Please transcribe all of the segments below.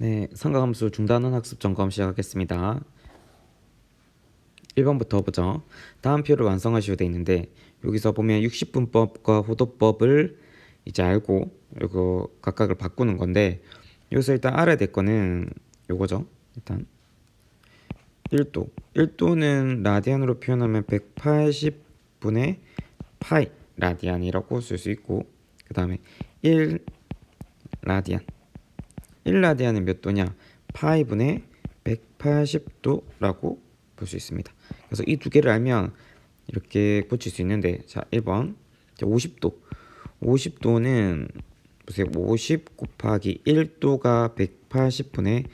네, 삼각함수 중단원 학습 점검 시작하겠습니다. 1번부터 보죠. 다음 표를 완성하시오 되어 있는데 여기서 보면 60분법과 호도법을 이제 알고 이거 각각을 바꾸는 건데 여기서 일단 알아야 될 거는 요거죠. 일단 1도 1도는 라디안으로 표현하면 180분의 파이 라디안이라고 쓸 수 있고, 그 다음에 1라디안 1라디안은 몇 도냐? 파이분의 180도라고 볼 수 있습니다. 그래서 이 두 개를 알면 이렇게 고칠 수 있는데, 자 1번 50도 50도는 보세요. 50 곱하기 1도가 180분의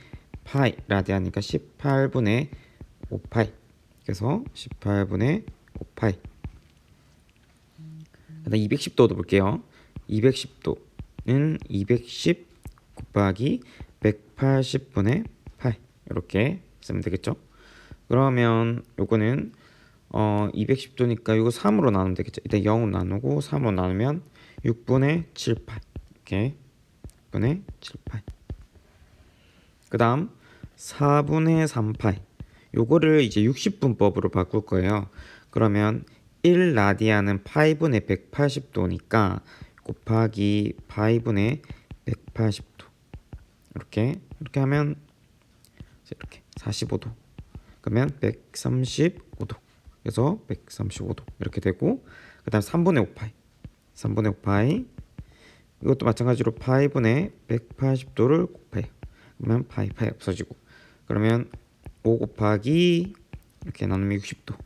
파이 라디안이니까 18분의 5파이. 그래서 18분의 5파이. 그다음 210도도 볼게요. 210도는 210 곱하기 180분의 8 이렇게 쓰면 되겠죠. 그러면 요거는 210도니까 이거 3으로 나누면 되겠죠. 일단 0으로 나누고 3으로 나누면 6분의 7파이 이렇게 6분의 7파이. 그 다음 4분의 3파이 요거를 이제 60분법으로 바꿀 거예요. 그러면 1라디안은 파이분의 180도니까 곱하기 파이분의 180도 이렇게 하면 이렇게 45도, 그러면 135도, 그래서 135도 이렇게 되고, 그 다음 3분의 5파이 3분의 5파이 이것도 마찬가지로 파이분의 180도를 곱해요. 그러면 파이 없어지고, 그러면 5 곱하기 이렇게 나누면 60도,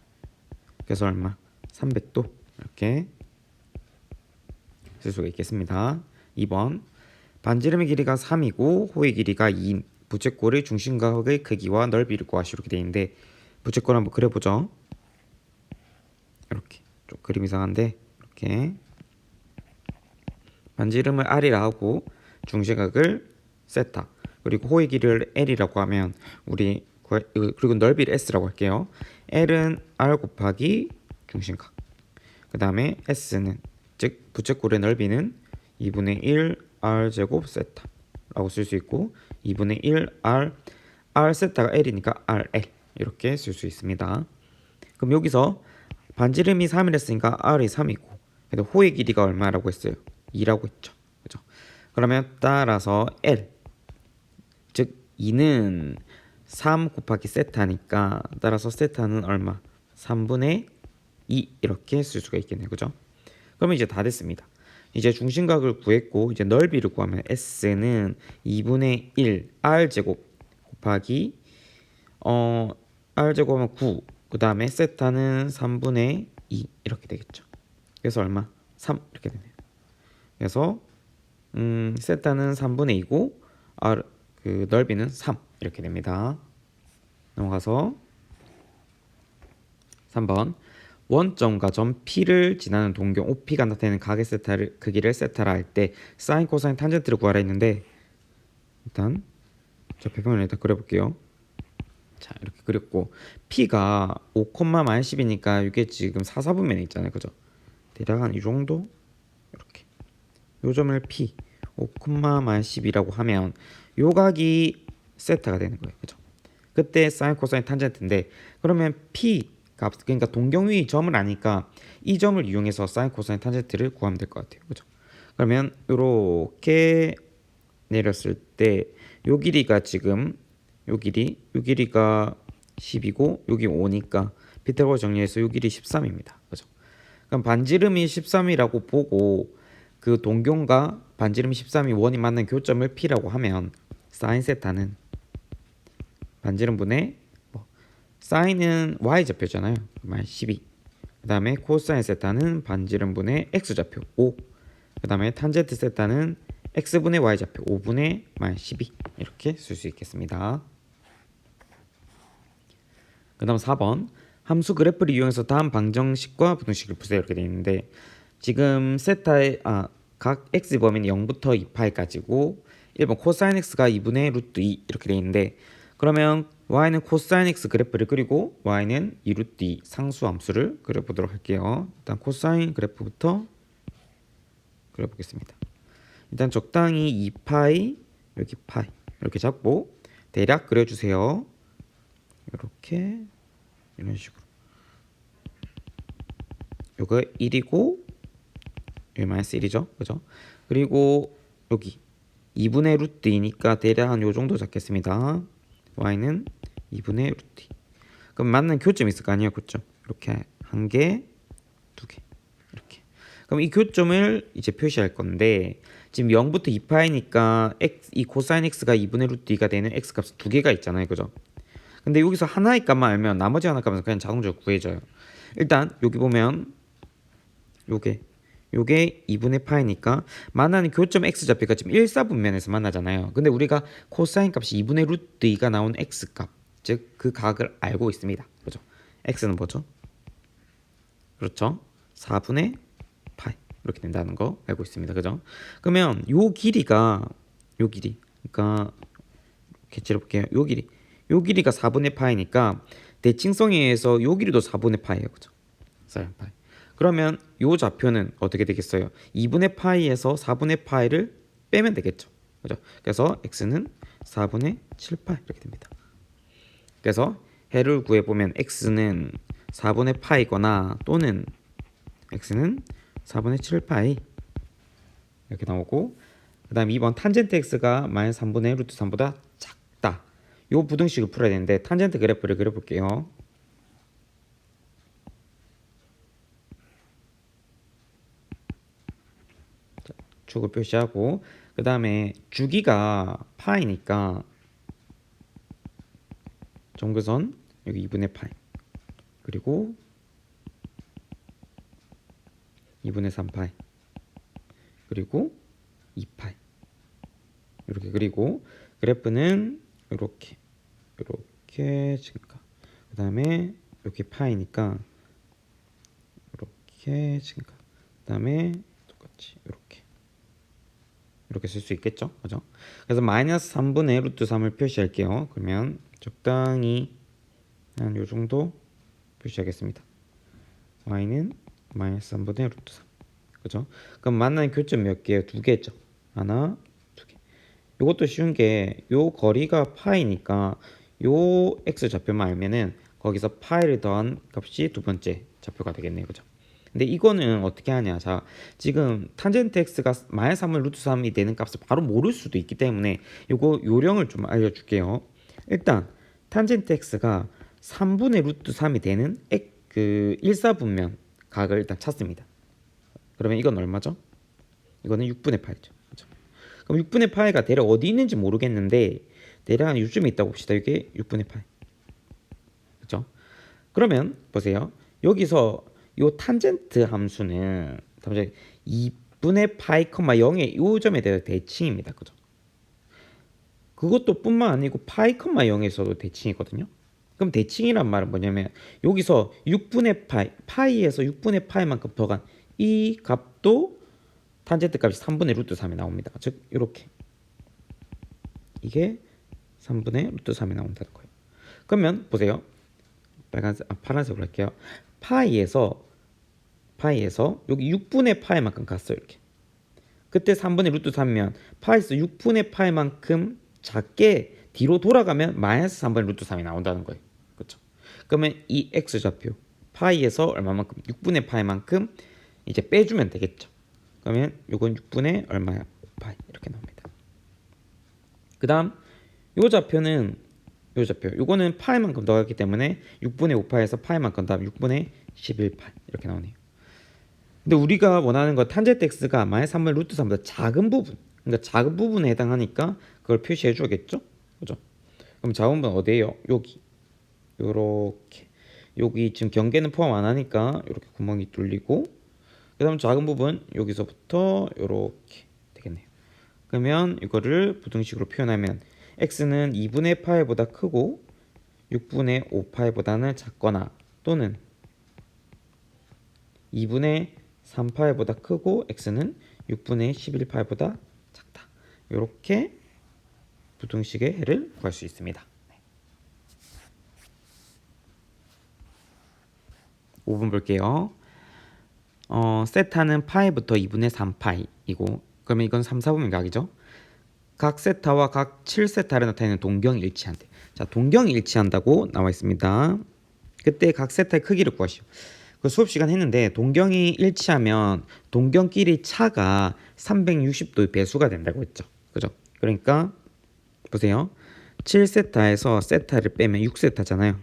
그래서 얼마? 300도 이렇게 쓸 수가 있겠습니다. 2번 반지름의 길이가 3이고 호의 길이가 2인 부채꼴의 중심각의 크기와 넓이를 구하시오 이렇게 되어 있는데, 부채꼴 한번 그려보죠. 이렇게 좀 그림 이상한데, 이렇게 반지름을 R이라 하고 중심각을 세타, 그리고 호의 길이를 L이라고 하면 우리 그리고 넓이를 S라고 할게요. L은 R 곱하기 중심각, 그 다음에 S는 즉 부채꼴의 넓이는 2분의 1 R 제곱 세타라고 쓸 수 있고, 2분의 1 R 세타가 L이니까 RL 이렇게 쓸 수 있습니다. 그럼 여기서 반지름이 3이라 했으니까 R이 3이고, 근데 호의 길이가 얼마라고 했어요? 2라고 했죠. 그죠? 그러면 따라서 L 즉 2는 3 곱하기 세타니까 따라서 세타는 얼마? 3분의 2 이렇게 쓸 수가 있겠네요. 그죠? 그러면 이제 다 됐습니다. 이제 중심각을 구했고, 이제 넓이를 구하면 S는 2분의 1 R제곱 곱하기 R제곱하면 9, 그 다음에 세타는 3분의 2 이렇게 되겠죠. 그래서 얼마? 3 이렇게 되네요. 그래서 세타는 3분의 2고 그 넓이는 3 이렇게 됩니다. 넘어가서 3번 원점과 점 P를 지나는 동경 OP가 나타내는 각의 크기를 세타라 할 때 사인, 코사인, 탄젠트를 구하라 했는데, 일단 저 배경을 일단 그려볼게요. 자 이렇게 그렸고, P가 5,-10이니까 이게 지금 사사분면에 있잖아요. 그죠? 대략 한 이 정도 이렇게 요 점을 P 5,-10이라고 하면 요 각이 세타가 되는 거예요. 그죠? 그때 사인, 코사인, 탄젠트인데, 그러면 P 값, 그러니까 동경위 점을 아니까 이 점을 이용해서 사인, 코사인, 탄젠트를 구하면 될 것 같아요. 그죠? 그러면 이렇게 내렸을 때 요 길이가 지금 요 길이가 10이고 여기 5니까 피타고라스 정리해서 요 길이 13입니다. 그죠? 그럼 반지름이 13이라고 보고 그 동경과 반지름 13이 원이 맞는 교점을 P라고 하면 사인 세타는 반지름분의 사인은 Y좌표잖아요. 그러면 12. 그 다음에 코사인 세타는 반지름분의 X좌표 5. 그 다음에 탄젠트 세타는 X분의 Y좌표 5분의 12 이렇게 쓸 수 있겠습니다. 그 다음 4번 함수 그래프를 이용해서 다음 방정식과 부등식을 푸세요 이렇게 되어 있는데, 지금 세타의 각 x 범위는 0부터 2파이까지고 1번 코사인 x가 2분의 루트 2 이렇게 되어 있는데, 그러면 y는 코사인 x 그래프를 그리고 y는 2루트 2 상수 함수를 그려보도록 할게요. 일단 코사인 그래프부터 그려보겠습니다. 일단 적당히 2파이 여기 파이 이렇게 잡고 대략 그려주세요. 이렇게 이런 식으로. 요거 1이고 여기 마이너스 1이죠. 그죠? 그리고 여기 2분의 루트 2니까 대략 한 요 정도 잡겠습니다. y는 2분의 루트 2. 그럼 맞는 교점이 있을 거 아니에요. 교점. 이렇게 한 개, 두 개. 이렇게. 그럼 이 교점을 이제 표시할 건데 지금 0부터 2파이니까 이 코사인 x가 2분의 루트 2가 되는 x 값이 두 개가 있잖아요. 그죠? 근데 여기서 하나의 값만 알면 나머지 하나 값은 그냥 자동적으로 구해져요. 일단 여기 보면 요게 2분의 파이니까 만나는 교점 x좌표가 지금 1사분면에서 만나잖아요. 근데 우리가 코사인 값이 2분의 루트 2가 나온 x값, 즉 그 각을 알고 있습니다. 그죠? x는 뭐죠? 그렇죠? 4분의 파이 이렇게 된다는 거 알고 있습니다. 그죠? 그러면 요 길이가 요 길이 그러니까 이렇게 찔러볼게요. 요 길이가 4분의 파이니까 대칭성에 의해서 요 길이도 4분의 파이예요. 그죠? 사인 파이. 그러면 요 좌표는 어떻게 되겠어요? 2분의 파이에서 4분의 파이를 빼면 되겠죠. 그죠? 그래서 x는 4분의 7파이 이렇게 됩니다. 그래서 해를 구해보면 x는 4분의 파이거나 또는 x는 4분의 7파이 이렇게 나오고 그 다음 2번 탄젠트 x가 마이너스 3분의 루트 3보다 작다. 요 부등식을 풀어야 되는데 탄젠트 그래프를 그려볼게요. 축을 표시하고 그 다음에 주기가 파이니까 점근선 여기 2분의 파이 그리고 2분의 3파이 그리고 2파이 이렇게 그리고 그래프는 이렇게 증가 그 다음에 여기 파이니까 이렇게 증가 그 다음에 똑같이 이렇게 쓸 수 있겠죠. 그죠? 그래서 마이너스 3분의 루트 3을 표시할게요. 그러면 적당히 한 요 정도 표시하겠습니다. y는 마이너스 3분의 루트 3. 그죠? 그럼 만나는 교점 몇 개예요? 두 개죠. 하나, 두 개. 이것도 쉬운 게 요 거리가 파이니까 요 x 좌표만 알면은 거기서 파이를 더한 값이 두 번째 좌표가 되겠네요. 그죠? 근데 이거는 어떻게 하냐. 자, 지금 탄젠트 x가 마이너스 3분 루트 3이 되는 값을 바로 모를 수도 있기 때문에 요거 요령을 좀 알려줄게요. 일단 탄젠트 x가 3분의 루트 3이 되는 그 1사분면 각을 일단 찾습니다. 그러면 이건 얼마죠? 이거는 6분의 파이죠. 그렇죠? 그럼 6분의 파이가 대략 어디 있는지 모르겠는데 대략 한 요쯤에 있다고 봅시다. 이게 6분의 파이. 그렇죠? 그러면 보세요. 여기서 요 탄젠트 함수는 2분의 파이, 0의 요 점에 대해서 대칭입니다. 그죠? 그것도 뿐만 아니고 파이, 0에서도 대칭이거든요. 그럼 대칭이란 말은 뭐냐면 여기서 6분의 파이, 파이에서 6분의 파이만큼 더 간 이 값도 탄젠트 값이 3분의 루트 3이 나옵니다. 즉 이렇게 이게 3분의 루트 3이 나온다는 거예요. 그러면 보세요. 파란색으로 할게요. 파이에서 여기 6분의 파이만큼 갔어요. 이렇게. 그때 3분의 루트 3이면 파이에서 6분의 파이만큼 작게 뒤로 돌아가면 마이너스 3분의 루트 3이 나온다는 거예요. 그렇죠? 그러면 이 x좌표 파이에서 얼마만큼 6분의 파이만큼 이제 빼주면 되겠죠. 그러면 요건 6분의 얼마야? 5파이 이렇게 나옵니다. 그 다음 요 좌표는 요 좌표 요거는 파이만큼 더하기 때문에 6분의 5파이에서 파이만큼 더하면 6분의 11파이 이렇게 나오네요. 근데 우리가 원하는 건 탄젠트 x가 마이너스 3분의 루트 3보다 작은 부분 그러니까 작은 부분에 해당하니까 그걸 표시해 주겠죠. 그죠? 그럼 작은 부분 어디에요? 여기 요렇게 여기 지금 경계는 포함 안 하니까 이렇게 구멍이 뚫리고 그 다음 작은 부분 여기서부터 이렇게 되겠네요. 그러면 이거를 부등식으로 표현하면 x는 2분의 파이보다 크고 6분의 5파이보다는 작거나 또는 2분의 3파이보다 크고 x는 6분의 11파이보다 작다. 이렇게 부등식의 해를 구할 수 있습니다. 5번 볼게요. 세타는 파이부터 2분의 3파이이고 그러면 이건 3, 4분의 각이죠. 각 세타와 각 7세타를 나타내는 동경일치한대. 자, 동경일치한다고 나와 있습니다. 그때 각 세타의 크기를 구하시오. 그 수업 시간 했는데 동경이 일치하면 동경끼리 차가 360도의 배수가 된다고 했죠. 그죠? 그러니까 보세요. 7세타에서 세타를 빼면 6세타잖아요.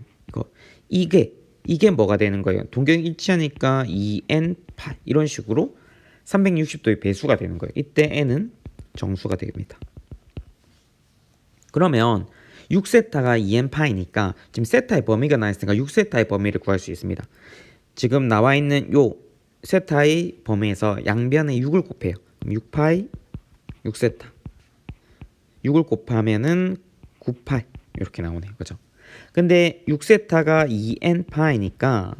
이게 뭐가 되는 거예요? 동경이 일치하니까 2n 파 이런 식으로 360도의 배수가 되는 거예요. 이때 n은 정수가 됩니다. 그러면 6세타가 2n 파이니까 지금 세타의 범위가 나와 있으니까 6세타의 범위를 구할 수 있습니다. 지금 나와 있는 요 세타의 범위에서 양변에 6을 곱해요. 6파이 6세타 6을 곱하면은 9파이 이렇게 나오네요. 그죠? 근데 6세타가 2n 파이니까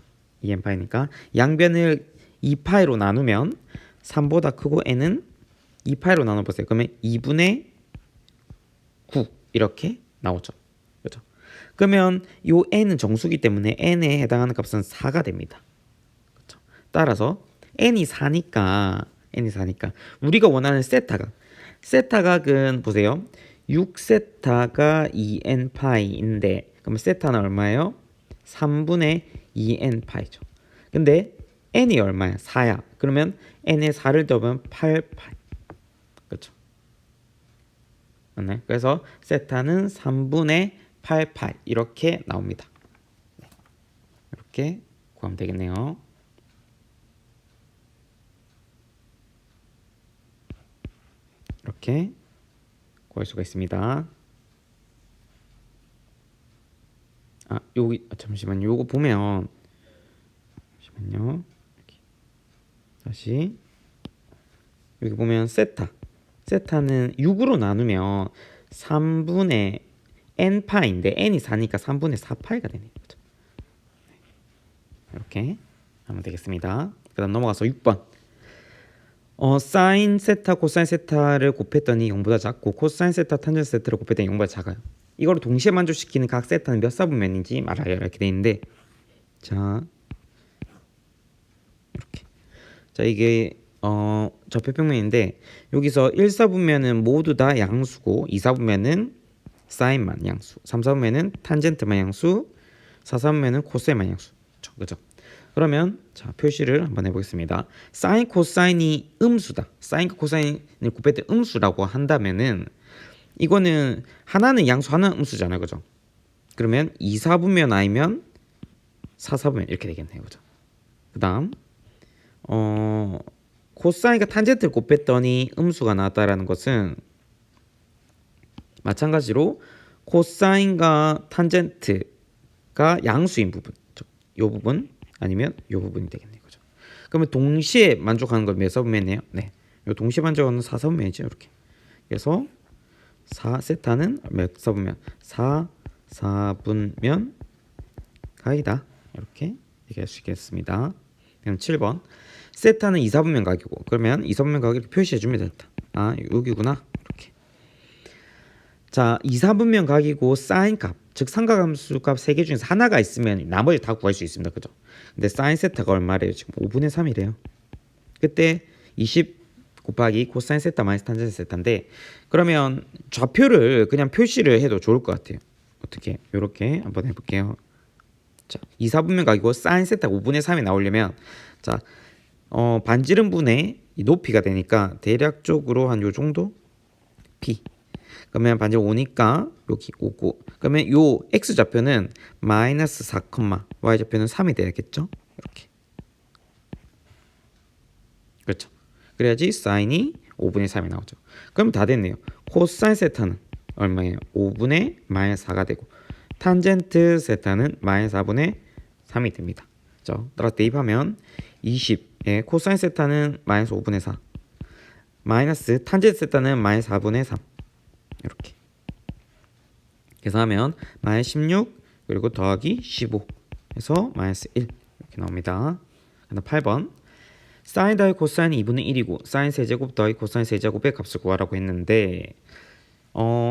양변을 2파이로 나누면 3보다 크고 n은 2파이로 나눠보세요. 그러면 2분의 9 이렇게 나오죠. 그죠? 그러면 요 n은 정수기 때문에 n에 해당하는 값은 4가 됩니다. 그렇죠? 따라서 n이 4니까 우리가 원하는 세타각은 보세요. 6세타가 2n 파이인데 그러면 세타는 얼마예요? 3분의 2n 파이죠. 근데 n이 얼마야? 4야. 그러면 n에 4를 더하면 8파이. 그렇죠? 맞나요? 그래서 세타는 3분의 8파이 이렇게 나옵니다. 이렇게 구하면 되겠네요. 이렇게 구할 수가 있습니다. 여기 잠시만요. 요거 보면 잠시만요. 다시 여기 보면 세타는 6으로 나누면 3분의 n파인데 n이 4니까 3분의 4파이가 되네요. 그렇죠? 이렇게 하면 되겠습니다. 그 다음 넘어가서 6번 사인 세타 코사인 세타를 곱했더니 0보다 작고 코사인 세타 탄젠트 세타를 곱했더니 0보다 작아요. 이거를 동시에 만족시키는 각 세타는 몇 사분면인지 말하여 이렇게 돼 있는데 자 이렇게 자 이게 접해평면인데 여기서 1사분면은 모두 다 양수고 2사분면은 사인만 양수 3사분면은 탄젠트만 양수 4사분면은 코사인만 양수 그죠? 그러면 자 표시를 한번 해보겠습니다. 사인 코사인이 음수다. 사인과 코사인을 곱했을 때 음수라고 한다면은 이거는 하나는 양수 하나는 음수잖아요. 그죠? 그러면 2사분면 아니면 4사분면 이렇게 되겠네요. 그죠? 그 다음 코사인과 탄젠트를 곱했더니 음수가 나왔다라는 것은 마찬가지로 코사인과 탄젠트가 양수인 부분 이 부분 아니면 이 부분이 되겠네요. 그죠? 그러면 동시에 만족하는 건 몇 사분면이에요? 네, 요 동시에 만족하는 4사분면이죠. 이렇게 그래서 4세타는 몇 사분면? 4사분면 각이다. 이렇게 얘기할 수 있겠습니다. 그럼 7번 세타는 2사분면 각이고 그러면 2사분면 각을 이렇게 표시해주면 됐다. 여기구나. 이렇게 자 2사분면 각이고 사인 값 즉 삼각함수 값 3개 중에서 하나가 있으면 나머지 다 구할 수 있습니다. 그죠? 근데 사인 세타가 얼마래요? 지금 5분의 3이래요. 그때 20 곱하기 코사인 세타 마이너스 탄젠트 세타인데 그러면 좌표를 그냥 표시를 해도 좋을 것 같아요. 어떻게? 이렇게 한번 해볼게요. 자, 2사분면 각이고 사인 세타가 5분의 3이 나오려면 자 반지름분의 이 높이가 되니까 대략적으로 한 요 정도 p 그러면 반지름 5니까 여기 5고 그러면 요 x좌표는 마이너스 4, y좌표는 3이 되겠죠? 이렇게 그렇죠? 그래야지 사인이 5분의 3이 나오죠. 그럼 다 됐네요. 코사인 세타는 얼마예요? 5분의 마이너스 4가 되고 탄젠트 세타는 마이너스 4분의 3이 됩니다. 자, 따라 대입하면 20에 코사인 세타는 마이너스 5분의 4 마이너스 탄젠트 세타는 마이너스 4분의 3 이렇게 계산하면 마이너스 16 그리고 더하기 15 해서 마이너스 1 이렇게 나옵니다. 그다음 8번 사인 더하기 코사인이 2분의 1이고 사인 세제곱 더하기 코사인 세제곱의 값을 구하라고 했는데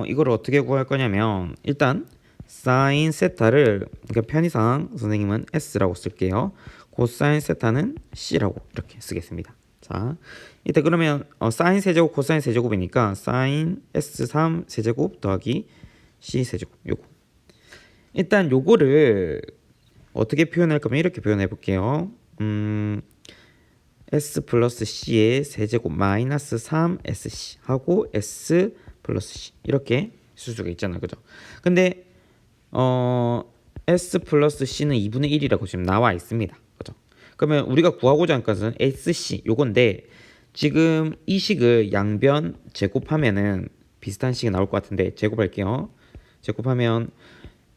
이걸 어떻게 구할 거냐면 일단 사인 세타를 그러니까 편의상 선생님은 S라고 쓸게요. 코사인 세타는 C라고 이렇게 쓰겠습니다. 자, 이때 그러면 사인 세제곱 코사인 세제곱이니까 사인 S3 세제곱 더하기 C 세제곱 요거. 일단 요거를 어떻게 표현할 거면 이렇게 표현해 볼게요. S 플러스 C의 세제곱 마이너스 3SC 하고 S 플러스 C 이렇게 쓸 수가 있잖아요. 그죠? 근데 S 플러스 C는 2분의 1이라고 지금 나와 있습니다. 그죠? 그러면 우리가 구하고자 할 것은 SC 요건데 지금 이 식을 양변 제곱하면은 비슷한 식이 나올 것 같은데 제곱할게요. 제곱하면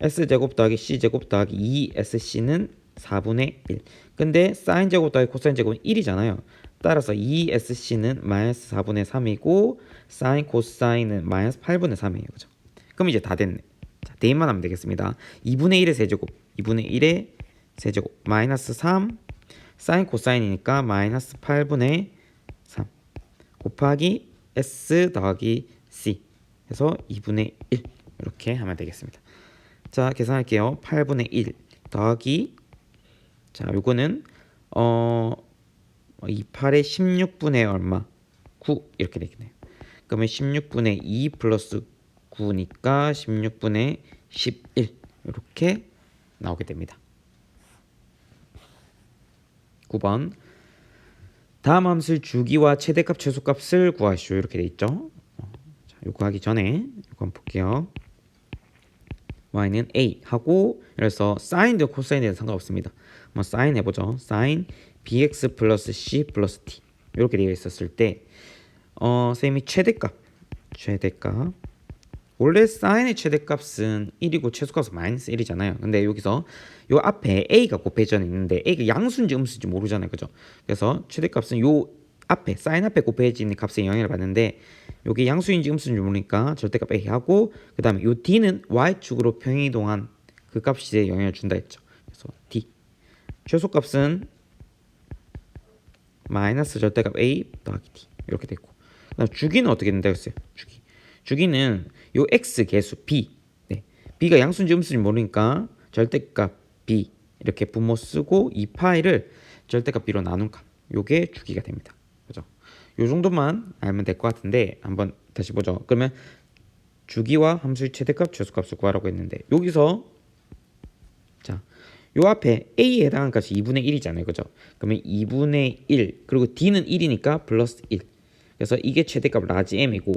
S제곱 더하기 C제곱 더하기 2SC는 4분의 1. 근데 사인 제곱 더하기 코사인 제곱은 1이잖아요. 따라서 2SC는 마이너스 4분의 3이고 사인 코사인은 마이너스 8분의 3이에요. 그죠? 그럼 이제 다 됐네. 자, 대입만 하면 되겠습니다. 2분의 1의 세제곱 2분의 1의 세제곱 마이너스 3 사인 코사인이니까 마이너스 8분의 3 곱하기 S 더하기 C 해서 2분의 1 이렇게 하면 되겠습니다. 자, 계산할게요. 8분의 1 더하기 자, 요거는 28에 16분의 얼마? 9 이렇게 되겠네요. 그러면 16분의 2 플러스 9니까 16분의 11 이렇게 나오게 됩니다. 9번 다음 함수의 주기와 최대값 최소값을 구하시오 이렇게 돼 있죠. 자, 요거 하기 전에 요거 한번 볼게요. y는 a 하고 그래서 사인도 코사인에는 상관없습니다. 한번 사인 해보죠. 사인 bx 플러스 c 플러스 t 이렇게 되어 있었을 때 쌤이 최대값 원래 사인의 최대값은 1이고 최소값은 마이너스 1이잖아요. 근데 여기서 요 앞에 a가 곱해져 있는데 a가 양수인지 음수인지 모르잖아요. 그죠? 그래서 최대값은 요 앞에 사인 앞에 곱해지는 값에 영향을 받는데 요게 양수인지 음수인지 모르니까 절대값 a 하고 그 다음에 요 d는 y축으로 평행이동한 그 값에 영향을 준다 했죠. 그래서 d 최소값은 마이너스 절대값 a 더하기 d 이렇게 됐고 그다음 주기는 어떻게 된다 했어요? 주기는 요 x 개수 b b가 양수인지 음수인지 모르니까 절대값 b 이렇게 분모 쓰고 이 파이를 절대값 b로 나눈 값 요게 주기가 됩니다. 그죠? 요 정도만 알면 될 것 같은데 한번 다시 보죠. 그러면 주기와 함수의 최대값 최소값을 구하라고 했는데 여기서 자, 요 앞에 a에 해당하는 값이 2분의 1이잖아요. 그죠? 그러면 2분의 1 그리고 d는 1이니까 플러스 1 그래서 이게 최대값 라지 m이고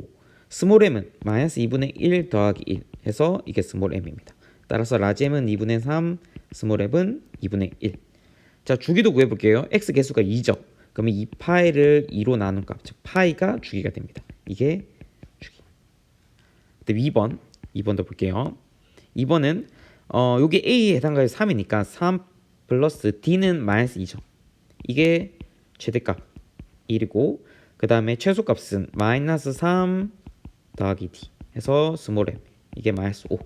스몰 m은 마이너스 2분의 1 더하기 1 해서 이게 스몰 m입니다. 따라서 라지 m은 2분의 3 스몰 m은 2분의 1 자, 주기도 구해볼게요. x 개수가 2죠. 그러면 이 파이를 2로 나눈 값, 즉 파이가 주기가 됩니다. 이게 주기. 그다음 2번도 볼게요. 2번은 요게 a에 해당하는 3이니까 3 플러스 d는 마이너스 2죠. 이게 최대값 1이고 그 다음에 최소값은 마이너스 3 더하기 d 해서 스몰 m 이게 마이너스 5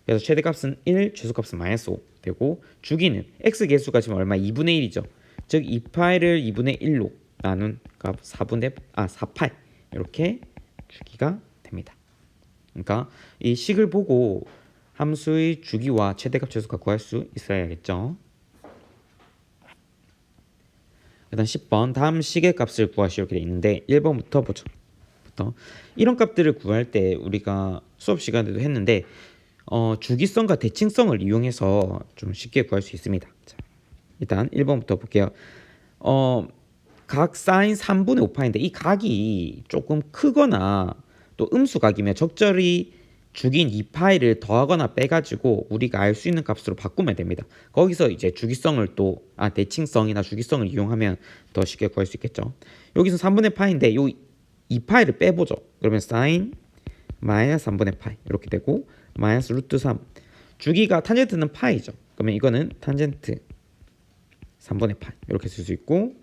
그래서 최대값은 1 최소값은 마이너스 5 되고 주기는 x 개수가 지금 얼마 2분의 1이죠. 즉 이 파이를 2분의 1로 나눈 값 4파이 이렇게 주기가 됩니다. 그러니까 이 식을 보고 함수의 주기와 최대값 최소값 구할 수 있어야겠죠. 일단 10번 다음 식의 값을 구하시오 이렇게 돼 있는데 1번부터 보죠. 이런 값들을 구할 때 우리가 수업 시간에도 했는데 주기성과 대칭성을 이용해서 좀 쉽게 구할 수 있습니다. 자, 일단 1번부터 볼게요. 각 사인 3분의 5파인데 이 각이 조금 크거나 또 음수각이면 적절히 주기인 2파이를 더하거나 빼가지고 우리가 알 수 있는 값으로 바꾸면 됩니다. 거기서 이제 주기성을 대칭성이나 주기성을 이용하면 더 쉽게 구할 수 있겠죠. 여기서 3분의 파인데 요 2파이를 빼보죠. 그러면 사인 마이너스 3분의 파이 이렇게 되고 마이너스 루트 3 주기가 탄젠트는 파이죠. 그러면 이거는 탄젠트 3분의 파이 이렇게 쓸 수 있고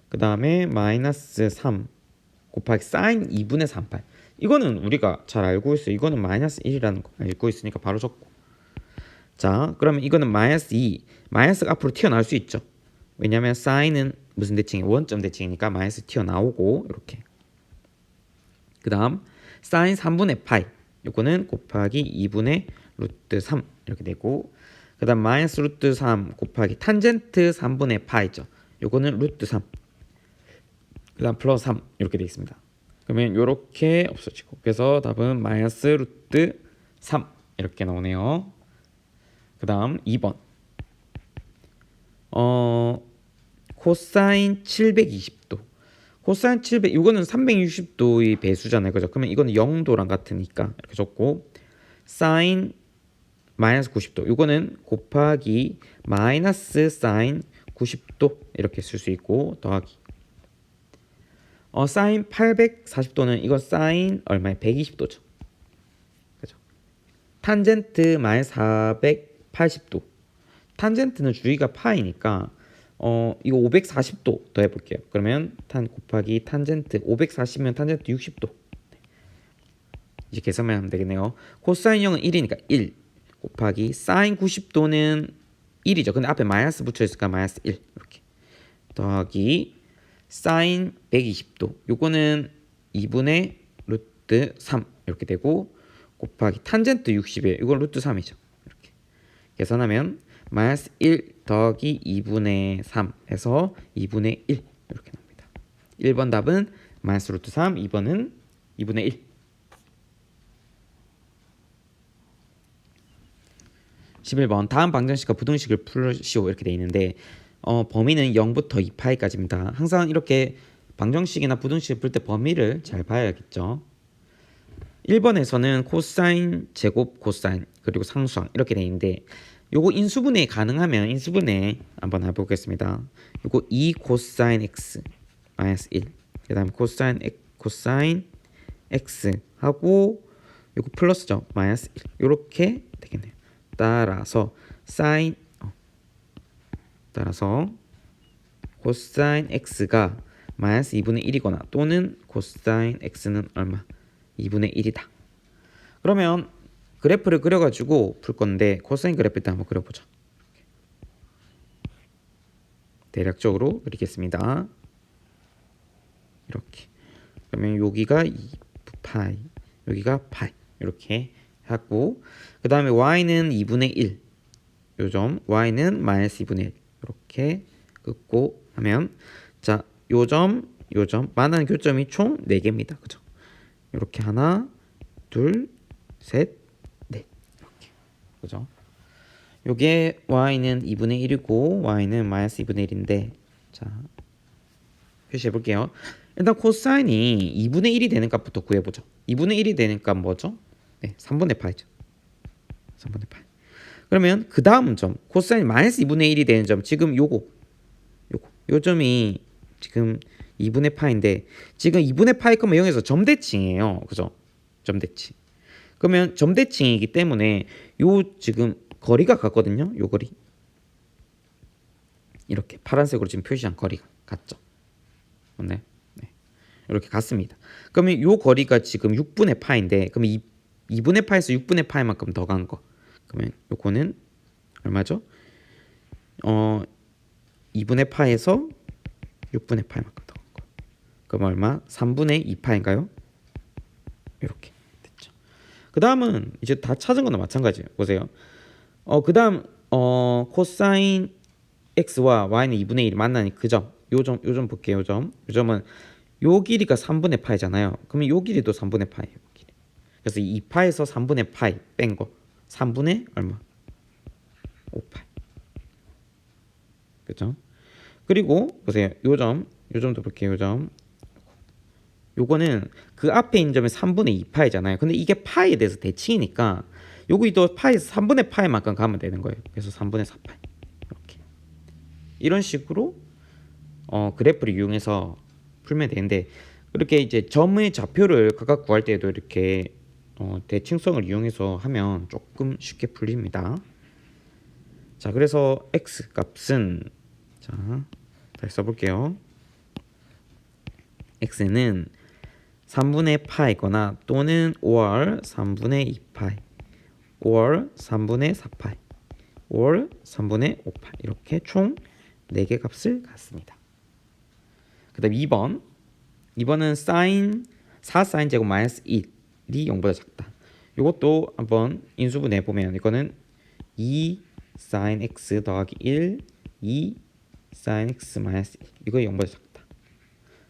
그 다음에 마이너스 3 곱하기 사인 2분의 3파이 이거는 우리가 잘 알고 있어요. 이거는 마이너스 1이라는 거 알고 있으니까 바로 적고 자 그러면 이거는 마이너스 2 마이너스가 앞으로 튀어나올 수 있죠. 왜냐하면 사인은 무슨 대칭이 원점 대칭이니까 마이너스 튀어나오고 이렇게 그 다음 사인 3분의 파이 요거는 곱하기 2분의 루트 3 이렇게 되고 그 다음 마이너스 루트 3 곱하기 탄젠트 3분의 파이죠. 요거는 루트 3 그 다음 플러스 3 이렇게 되어 있습니다. 그러면 이렇게 없어지고, 그래서 답은 마이너스 루트 3 이렇게 나오네요. 그 다음 2번 코사인 720도. 코사인 700, 이거는 360도의 배수잖아요, 그죠? 그러면 이거는 0도랑 같으니까 이렇게 적고, 사인 마이너스 90도, 이거는 곱하기 마이너스 사인 90도 이렇게 쓸 수 있고, 더하기 사인 840도는 이거 사인 얼마에 120도죠, 그죠? 탄젠트 마이너스 480도, 탄젠트는 주위가 파이니까 이거 540도 더 해볼게요. 그러면 탄 곱하기 탄젠트 540면 탄젠트 60도. 이제 계산만 하면 되겠네요. 코사인 0은 1이니까 1 곱하기 사인 90도는 1이죠. 근데 앞에 마이너스 붙여있으니까 마이너스 1 이렇게 더하기 사인 120도, 요거는 2분의 루트 3 이렇게 되고, 곱하기 탄젠트 60이에요. 이건 루트 3이죠. 이렇게 계산하면 마이너스 1 더하기 2분의 3 해서 2분의 1 이렇게 나옵니다. 1번 답은 마이너스 루트 3, 2번은 2분의 1. 11번 다음 방정식과 부등식을 풀으시오 이렇게 돼 있는데, 범위는 0부터 2파이까지입니다. 항상 이렇게 방정식이나 부등식을 풀 때 범위를 잘 봐야겠죠. 1번에서는 코사인 제곱 코사인 그리고 상수항 이렇게 돼 있는데, 요거 인수분해 가능하면 인수분해 한번 해보겠습니다. 요거 2 코사인 x 마이너스 1, 그 다음 코사인 x 하고 요거 플러스죠, 마이너스 1 요렇게 되겠네요. 따라서 코사인 x가 마이너스 2분의 1이거나 또는 코사인 x는 얼마? 2분의 1이다. 그러면 그래프를 그려가지고 풀 건데, 코사인 그래프 일단 한번 그려보죠. 대략적으로 그리겠습니다. 이렇게. 그러면 여기가 2파이, 여기가 파이 이렇게 하고, 그 다음에 y는 2분의 1, 요점 y는 마이너스 2분의 1 이렇게 긋고 하면, 자 요점 만나는 교점이 총 4개입니다. 그죠? 이렇게 하나 둘 셋 넷 이렇게, 그죠? 요게 y는 2분의 1이고 y는 마이너스 2분의 1인데, 자 표시해 볼게요. 일단 코사인이 2분의 1이 되는 값부터 구해보죠. 2분의 1이 되는 값 뭐죠? 네, 3분의 파이죠. 3분의 파이. 그러면 그 다음 점, 코사인 마이너스 2분의 1이 되는 점, 지금 요 점이 지금 2분의 파인데, 지금 2분의 파이 거면 0에서 점대칭이에요. 그죠? 점대칭. 그러면 점대칭이기 때문에 요 지금 거리가 같거든요. 요 거리. 이렇게 파란색으로 지금 표시한 거리가 같죠. 네. 이렇게 같습니다. 그러면 요 거리가 지금 6분의 파인데, 그러면 2분의 파에서 6분의 파이만큼 더 간 거. 그러면 요거는 얼마죠? 2분의 파에서 6분의 파이만큼 더 간 거. 그럼 얼마? 3분의 2파인가요? 이렇게 됐죠. 그 다음은 이제 다 찾은 거나 마찬가지예요. 보세요. 그 다음 코사인 x와 y는 2분의 1이 만나니 그 점, 요점 볼게요. 요점은 요 길이가 3분의 파이잖아요. 그러면 요 길이도 3분의 파이예요. 그래서 2파에서 3분의 파이 뺀 거 3분의 얼마? 5파이. 그죠? 그리고 보세요. 요점도 볼게요. 요거는 그 앞에 있는 점이 3분의 2파이잖아요. 근데 이게 파이에 대해서 대칭이니까 여기도 파이에서 3분의 파이만큼 가면 되는 거예요. 그래서 3분의 4파이. 이렇게. 이런 식으로 그래프를 이용해서 풀면 되는데, 그렇게 이제 점의 좌표를 각각 구할 때도 이렇게 대칭성을 이용해서 하면 조금 쉽게 풀립니다. 자, 그래서 x 값은, 자 다시 써볼게요. x는 3분의 파이거나 또는 5월 3분의 2파이, 5월 3분의 4파이, 5월 3분의 5파이 이렇게 총 4개 값을 갖습니다. 그 다음 2번은 사인 4사인 제곱 마이너스 1이 0보다 작다. 이것도 한번 인수분해 보면 이거는 2 사인 x 더하기 1 2 사인 x 마이너스 1 이거 0보다 작다.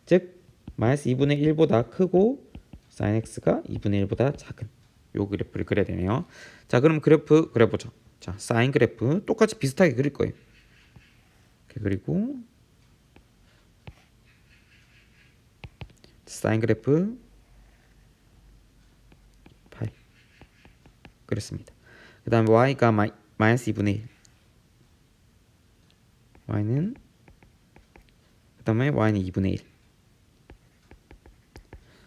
즉 마이너스 2분의 1보다 크고 sin x가 2분의 1보다 작은 요 그래프를 그려야 되네요. 자, 그럼 그래프 그려보죠. 자, 사인 그래프 똑같이 비슷하게 그릴 거예요. 이렇게 그리고 사인 그래프 파이 그랬습니다. 그 다음에 y가 마이너스 2분의 1 y는 그 다음에 y는 2분의 1.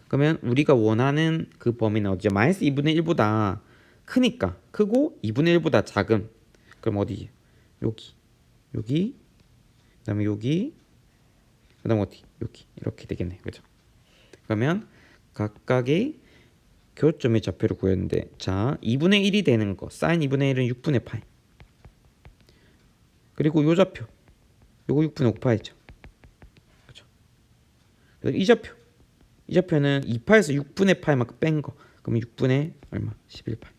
그러면 우리가 원하는 그 범위는 어디죠? 마이너스 2분의 1보다 크니까 크고 2분의 1보다 작은. 그럼 어디? 여기 그 다음에 여기 그 다음에 어디? 여기 이렇게 되겠네. 그죠? 그러면 각각의 교점의 좌표를 구했는데, 자, 2분의 1이 되는 거 사인 2분의 1은 6분의 파이, 그리고 요 좌표 요거 6분의 5파이죠. 그죠? 그래서 이 좌표는 2파에서 6분의 파이만큼 뺀 거. 그러면 6분의 얼마? 11파이.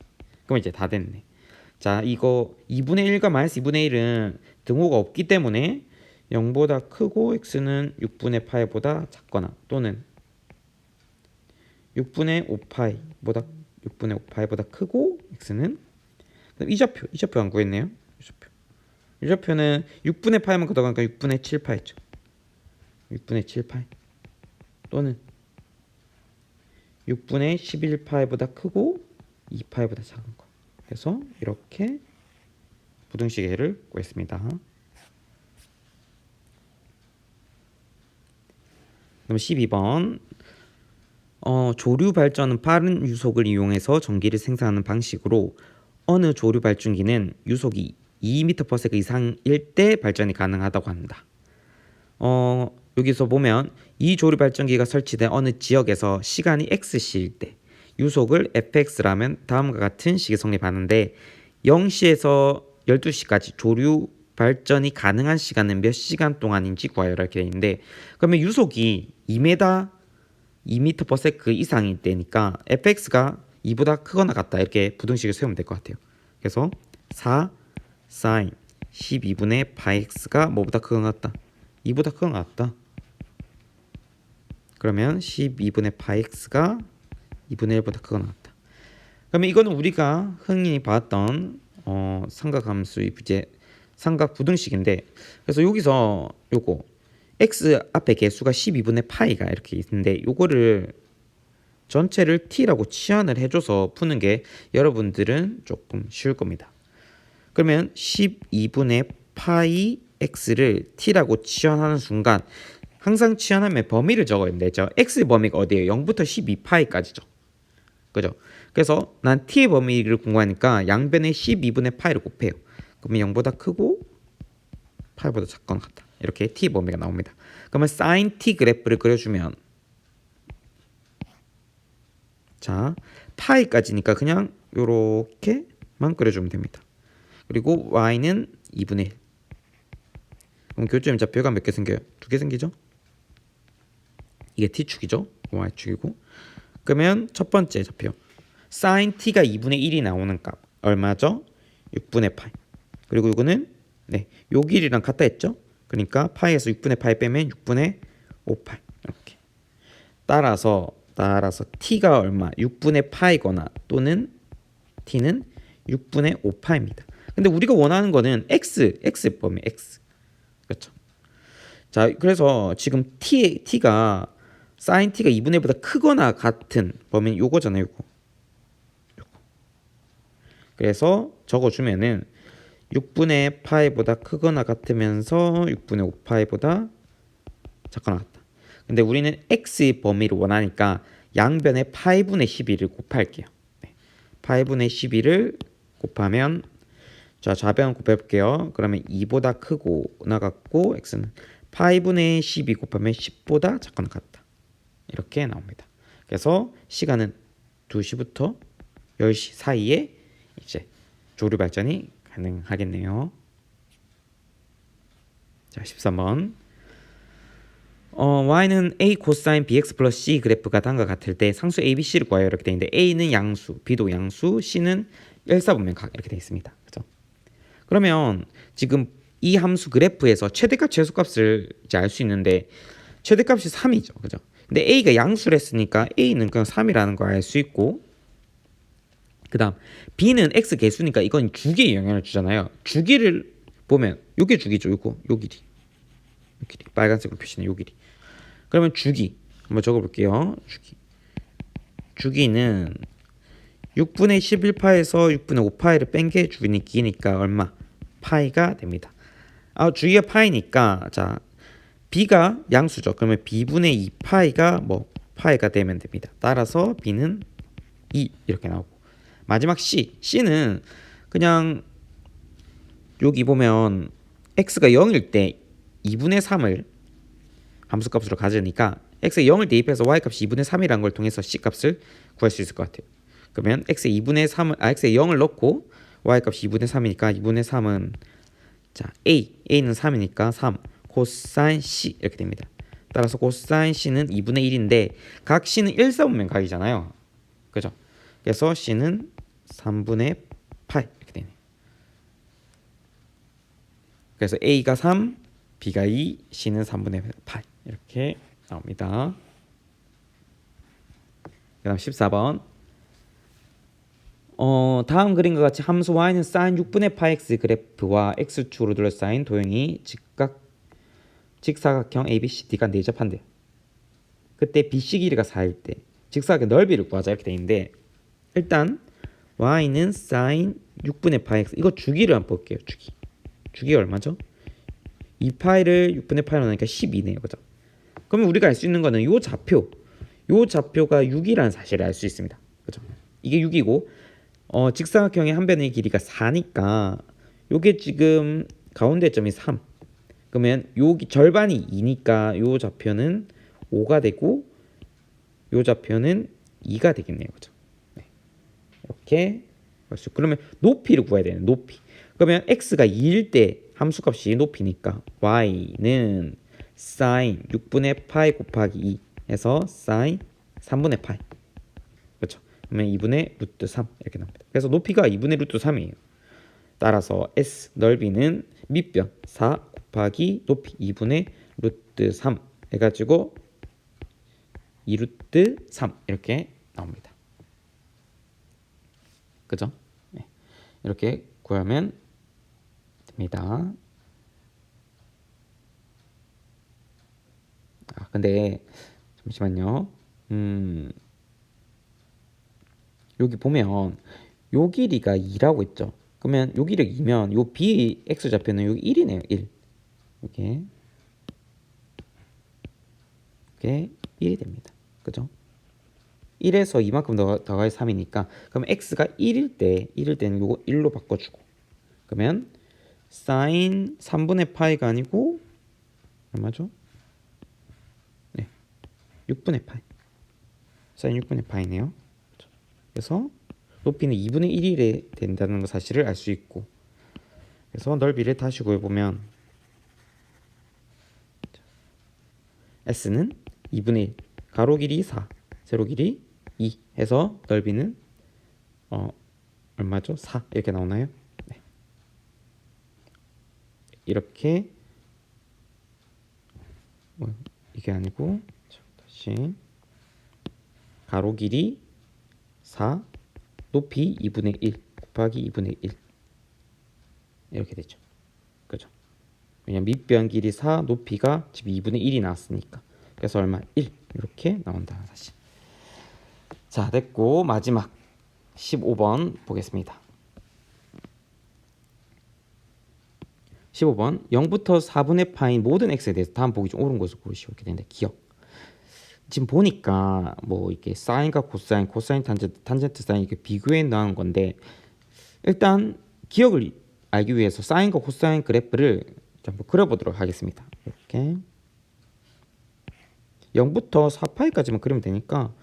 그럼 이제 다 됐네. 자, 이거 2분의 1과 마이너스 2분의 1은 등호가 없기 때문에 0보다 크고 x는 6분의 파이보다 작거나 또는 6분의 5파이보다 크고 x는, 이 좌표 안 구했네요. 이 좌표는 6분의 파이만 걷어가니까 6분의 7파이죠. 6분의 7파이 또는 6분의 11파이보다 크고 2파이보다 작은 거. 그래서 이렇게 부등식해를 구했습니다. 그럼 12번 조류 발전은 빠른 유속을 이용해서 전기를 생산하는 방식으로 어느 조류 발전기는 유속이 2m/s 이상일 때 발전이 가능하다고 합니다. 여기서 보면 이 조류 발전기가 설치된 어느 지역에서 시간이 x시일 때 유속을 fx라면 다음과 같은 식이 성립하는데 0시에서 12시까지 조류 발전이 가능한 시간은 몇 시간 동안인지 구하여라 이렇게 되어 있는데, 그러면 유속이 2m/s 이상일 때니까 fx가 2보다 크거나 같다 이렇게 부등식을 세우면 될 것 같아요. 그래서 4 sin 12분의 파이 x가 뭐보다 크거나 같다? 2보다 크거나 같다. 그러면 12분의 파이 x가 2분의 1보다 크거나 같다. 그러면 이거는 우리가 흔히 봤던 삼각함수의 삼각 부등식인데, 그래서 여기서 요거 x 앞에 개수가 12분의 파이가 이렇게 있는데 요거를 전체를 t라고 치환을 해줘서 푸는 게 여러분들은 조금 쉬울 겁니다. 그러면 12분의 파이 x를 t라고 치환하는 순간 항상 치환하면 범위를 적어야 되죠. x의 범위가 어디예요? 0부터 12파이까지죠. 그죠? 그래서 난 t의 범위를 궁금하니까 양변에 12분의 파이를 곱해요. 그러면 0보다 크고 파이보다 작거나 같다. 이렇게 t 범위가 나옵니다. 그러면 sin t 그래프를 그려주면, 자, 파이까지니까 그냥 요렇게만 그려주면 됩니다. 그리고 y는 2분의 1. 그럼 교점 좌표가 몇 개 생겨요? 2개 생기죠? 이게 t축이죠? y축이고. 그러면 첫 번째 좌표 sin t가 2분의 1이 나오는 값 얼마죠? 6분의 파이. 그리고 이거는 요 길이랑 같다 했죠? 그러니까 파이에서 6분의 파이 빼면 6분의 5파이. 이렇게. 따라서 t가 얼마? 6분의 파이거나 또는 t는 6분의 5파입니다. 근데 우리가 원하는 거는 x 범위 x. 그렇죠? 자, 그래서 지금 t가 sin t가 2분의 1보다 크거나 같은 범위는 요거잖아요, 요거. 그래서 적어주면은 6분의 파이보다 크거나 같으면서 6분의 5파이보다 작거나 같다. 근데 우리는 x의 범위를 원하니까 양변에 파이분의 12를 곱할게요. 파이분의 12를 곱하면, 자, 좌변 곱해볼게요. 그러면 2보다 크거나 같고 x는 파이분의 12 곱하면 10보다 작거나 같다. 이렇게 나옵니다. 그래서 시간은 2시부터 10시 사이에 이제 조류 발전이 가능하겠네요. 자, 13번. y는 a 코사인 bx 플러스 c 그래프가 다음과 같을 때 상수 a, b, c를 구하여 이렇게 되어 있는데 a는 양수, b도 양수, c는 열사분면각 이렇게 되어 있습니다. 그죠? 그러면 지금 이 함수 그래프에서 최대값, 최소값을 이제 알 수 있는데 최대값이 3이죠. 그죠? 근데 a가 양수를 했으니까 a는 그냥 3이라는 걸 알 수 있고, 그 다음 b는 x 개수니까 이건 주기에 영향을 주잖아요. 주기를 보면 요게 주기죠. 요거 요 길이, 요 길이 빨간색으로 표시는 요 길이. 그러면 주기 한번 적어볼게요. 주기는 6분의 11파에서 6분의 5파이를 뺀 게 주기니까 얼마? 파이가 됩니다. 주기가 파이니까 자 b가 양수죠. 그러면 b분의 2파이가 뭐 파이가 되면 됩니다. 따라서 b는 2 이렇게 나오고, 마지막 c는 그냥 여기 보면 x가 0일 때 2분의 3을 함수값으로 가져니까 x에 0을 대입해서 y값이 2분의 3이라는 걸 통해서 c값을 구할 수 있을 것 같아요. 그러면 x에 0을 넣고 y값이 2분의 3이니까 2분의 3은 자 a는 3이니까 3 코사인 c 이렇게 됩니다. 따라서 코사인 c는 2분의 1인데 각 c는 1사분면 각이잖아요. 그죠? 그래서 c는 3분의 8 이렇게 되네요. 그래서 a가 3, b가 2, c는 3분의 8 이렇게 나옵니다. 그 다음 14번. 다음 그림과 같이 함수 y는 sin 6분의 파이 x 그래프와 x축으로 둘러싸인 도형이 직사각형 ABCD가 내접한대요. 그때 BC 길이가 4일 때 직사각의 넓이를 구하자 이렇게 돼 있는데, 일단 y는 sin 6분의 파이 x, 이거 주기를 한번 볼게요. 주기가 얼마죠? 2파이를 6분의 파이로 나니까 12네요. 그죠? 그러면 우리가 알 수 있는 거는 요 좌표가 6이라는 사실을 알 수 있습니다. 그죠? 이게 6이고 직사각형의 한 변의 길이가 4니까 요게 지금 가운데 점이 3. 그러면 여기 절반이 2니까 요 좌표는 5가 되고 요 좌표는 2가 되겠네요. 그죠? 네. 이렇게 그러면 높이를 구해야 되는 높이. 그러면 x가 2일 때 함수값이 높이니까 y는 sin 6분의 파이 곱하기 2 해서 sin 3분의 파이. 그렇죠? 그러면 2분의 루트 3 이렇게 나옵니다. 그래서 높이가 2분의 루트 3이에요. 따라서 S 넓이는 밑변 4 곱하기 높이 2분의 루트 3 해가지고 2루트 3 이렇게 나옵니다. 그죠? 네. 이렇게 구하면 됩니다. 근데 잠시만요. 여기 보면 요 길이가 2라고 했죠. 그러면 요 길이가 2면 요 bx 좌표는 여기 1이네요. 1. 이게 1이 됩니다. 그죠? 1에서 이만큼 더가야 3이니까 그럼 x가 1일 때는 요거 1로 바꿔주고, 그러면 sin 3분의 파이가 아니고 얼마죠? 네, 6분의 파이. sin 6분의 파이네요. 그래서 높이는 2분의 1이 된다는 사실을 알 수 있고, 그래서 넓이를 다시 구해보면 S는 2분의 1, 가로 길이 4, 세로 길이 2 해서 넓이는 얼마죠? 4 이렇게 나오나요? 네. 이렇게 이게 아니고 다시 가로 길이 4, 높이 2분의 1 곱하기 2분의 1 이렇게 되죠. 그죠? 왜냐면 밑변 길이 4, 높이가 지금 2분의 1이 나왔으니까. 그래서 얼마? 1 이렇게 나온다 사실. 자, 됐고 마지막 15번 보겠습니다. 15번 0부터 4분의 파인 모든 x에 대해서 다음 보기 중 옳은 것을 고르시오 이렇게 되는데, 기억. 지금 보니까 뭐 이렇게 사인과 코사인, 코사인 탄젠트 사인 이렇게 비교해 나온 건데, 일단 기억을 알기 위해서 사인과 코사인 그래프를 한번 그려보도록 하겠습니다. 이렇게 0부터 4파이까지만 그리면 되니까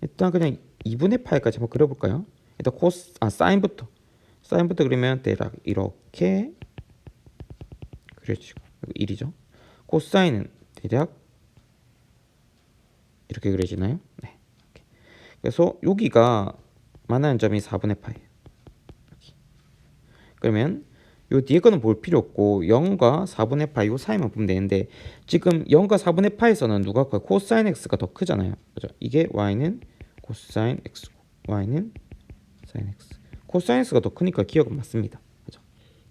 일단 그냥 2분의 파이까지 한번 그려볼까요? 일단 사인부터 그리면 대략 이렇게 그려지고 1이죠. 코사인은 대략 이렇게 그려지나요? 네. 이렇게. 그래서 여기가 만나는 점이 4분의 파이예요. 그러면 요 뒤에 거는 볼 필요 없고 0과 4분의 파이 요 사이만 보면 되는데 지금 0과 4분의 파에서는 누가 커요? 코사인 x가 더 크잖아요. 그죠? 이게 y는 코사인 x고 y는 사인 x. 코사인 x가 더 크니까 기억은 맞습니다. 그죠?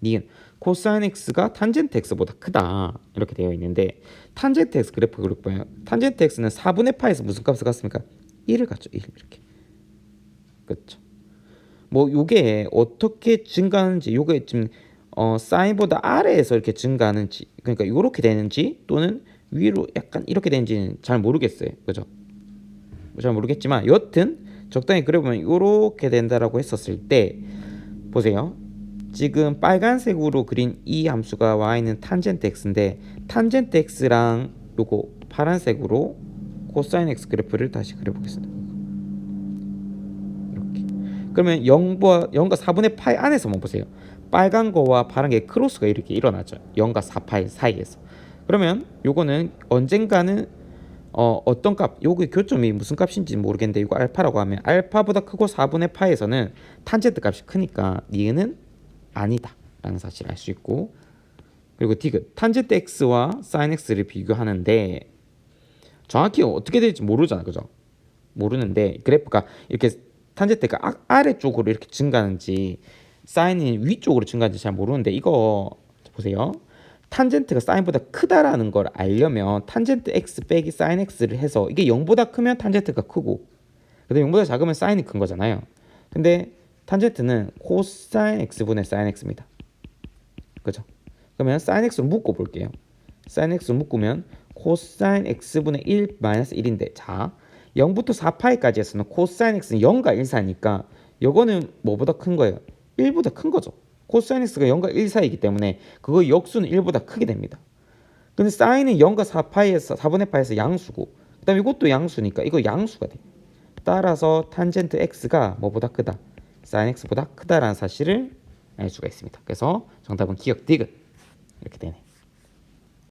니은 코사인 x가 탄젠트 x보다 크다 이렇게 되어 있는데 탄젠트 x 그래프 그릴 거예요. 탄젠트 x는 4분의 파에서 무슨 값을 갖습니까? 1을 갖죠. 1 이렇게. 그렇죠. 뭐 요게 어떻게 증가하는지 요게 지금 사인보다 아래에서 이렇게 증가하는지 그러니까 요렇게 되는지 또는 위로 약간 이렇게 되는지는 잘 모르겠어요. 그죠? 잘 모르겠지만 여튼 적당히 그려보면 요렇게 된다라고 했었을 때 보세요. 지금 빨간색으로 그린 이 함수가 y는 탄젠트 x인데 탄젠트 x랑 요거 파란색으로 코사인 x 그래프를 다시 그려보겠습니다. 이렇게. 그러면 0과 4분의 파이 안에서만 보세요. 빨간 거와 파란 게 크로스가 이렇게 일어나죠. 0과 4파이 사이에서. 그러면 요거는 언젠가는 어떤 값, 요거 교점이 무슨 값인지 모르겠는데 이거 알파라고 하면 알파보다 크고 4분의 파에서는 탄젠트 값이 크니까 니은은 아니다 라는 사실을 알 수 있고 그리고 디귿 탄젠트 x와 사인 x를 비교하는데 정확히 어떻게 될지 모르잖아. 그죠? 모르는데 그래프가 이렇게 탄젠트가 아래쪽으로 이렇게 증가하는지 사인이 위쪽으로 증가하는지 잘 모르는데 이거 보세요. 탄젠트가 사인보다 크다라는 걸 알려면 탄젠트 x 빼기 사인 x를 해서 이게 0보다 크면 탄젠트가 크고 근데 0보다 작으면 사인이 큰 거잖아요. 근데 탄젠트는 코사인 x분의 사인 x입니다. 그죠? 그러면 사인 x로 묶어 볼게요. 사인 x로 묶으면 코사인 x분의 1 마이너스 1인데 자 0부터 4파이까지에서는 코사인 x는 0과 1 사이니까 요거는 뭐보다 큰 거예요? 1보다 큰 거죠. 코사인 x가 0과 1 사이이기 때문에 그거 역수는 1보다 크게 됩니다. 근데 사인은 0과 4파이에서 4분의 파에서 양수고 그다음에 이것도 양수니까 이거 양수가 돼. 따라서 탄젠트 x가 뭐보다 크다? 사인 x보다 크다라는 사실을 알 수가 있습니다. 그래서 정답은 기억 디귿 이렇게 되네.